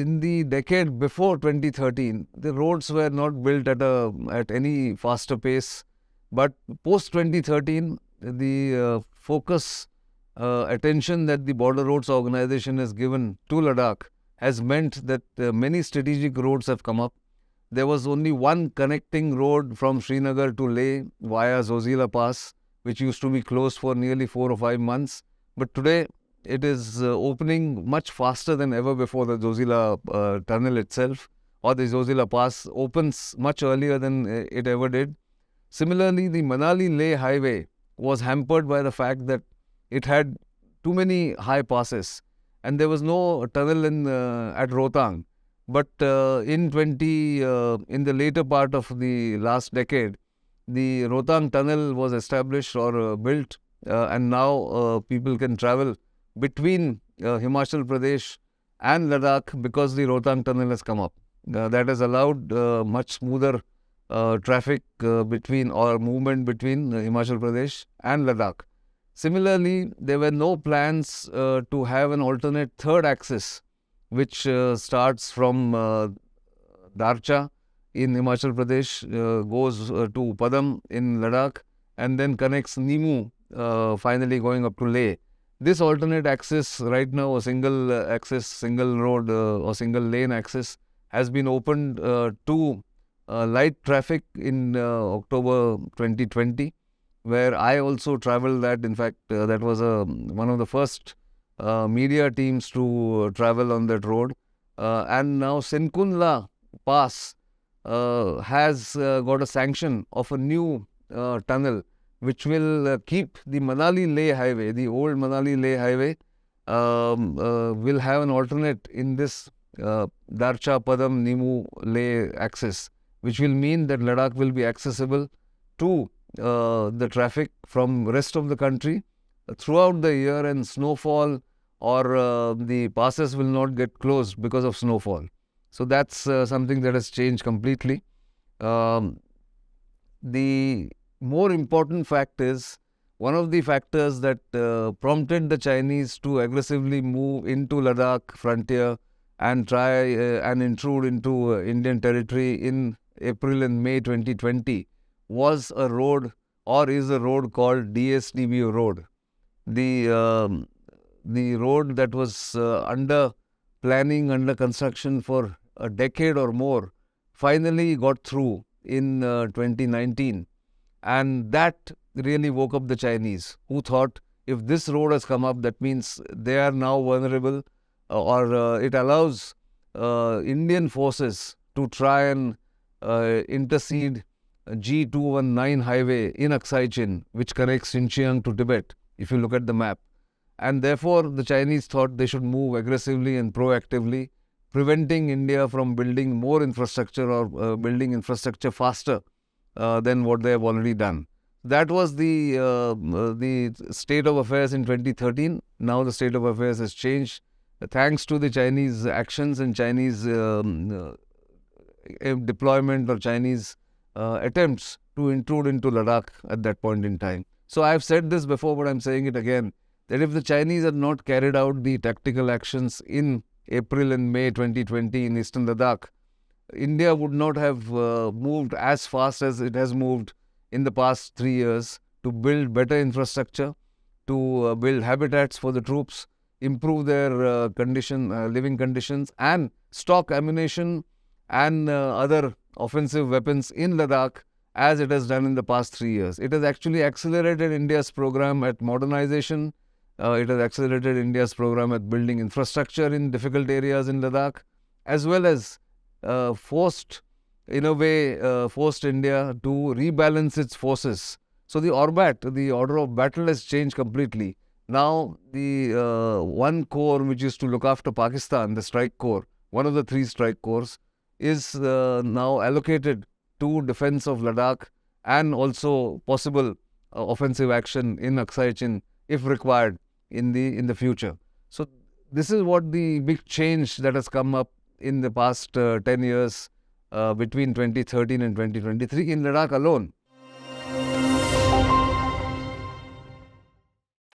in the decade before 2013, the roads were not built at any faster pace. But post 2013, the focus, attention that the Border Roads Organization has given to Ladakh has meant that many strategic roads have come up. There was only one connecting road from Srinagar to Leh via Zojila Pass, which used to be closed for nearly 4 or 5 months. But today, it is opening much faster than ever before. The Zojila tunnel itself, or the Zojila Pass, opens much earlier than it ever did. Similarly, the Manali-Leh highway was hampered by the fact that it had too many high passes, and there was no tunnel at Rohtang. But in the later part of the last decade, the Rohtang tunnel was established or built, and now people can travel between Himachal Pradesh and Ladakh because the Rohtang tunnel has come up. That has allowed much smoother traffic movement between Himachal Pradesh and Ladakh. Similarly, there were no plans to have an alternate third axis, which starts from Darcha in Himachal Pradesh, goes to Padam in Ladakh, and then connects Nimu, finally going up to Leh. This alternate axis right now, a single axis, single road or single lane axis, has been opened to light traffic in October 2020, where I also travelled that. In fact, that was one of the first media teams to travel on that road. And now Sinkunla Pass has got a sanction of a new tunnel, which will keep the Manali-Leh highway, the old Manali-Leh highway, will have an alternate in this Darcha, Padam, Nimu, Leh axis, which will mean that Ladakh will be accessible to the traffic from rest of the country throughout the year, and snowfall or the passes will not get closed because of snowfall. So that's something that has changed completely. The more important fact is, one of the factors that prompted the Chinese to aggressively move into Ladakh frontier and try and intrude into Indian territory in April and May 2020 was a road, or is a road, called DSTB Road. The road that was under planning, under construction for a decade or more, finally got through in 2019. And that really woke up the Chinese, who thought, if this road has come up, that means they are now vulnerable, or it allows Indian forces to try and intercede G219 highway in Aksai Chin, which connects Xinjiang to Tibet, if you look at the map. And therefore, the Chinese thought they should move aggressively and proactively, preventing India from building more infrastructure or building infrastructure faster than what they have already done. That was the state of affairs in 2013. Now the state of affairs has changed thanks to the Chinese actions and Chinese deployment or Chinese attempts to intrude into Ladakh at that point in time. So I have said this before, but I am saying it again, that if the Chinese had not carried out the tactical actions in April and May 2020 in eastern Ladakh, India would not have moved as fast as it has moved in the past 3 years to build better infrastructure, to build habitats for the troops, improve their living conditions, and stock ammunition and other offensive weapons in Ladakh, as it has done in the past 3 years. It has actually accelerated India's program at modernization. It has accelerated India's program at building infrastructure in difficult areas in Ladakh, as well as forced India to rebalance its forces. So the ORBAT, the order of battle, has changed completely. Now the one corps which used to look after Pakistan, the strike corps, one of the 3 strike corps, is now allocated to defense of Ladakh and also possible offensive action in Aksai Chin if required in the future. So this is what the big change that has come up in the past 10 years between 2013 and 2023 in Ladakh alone.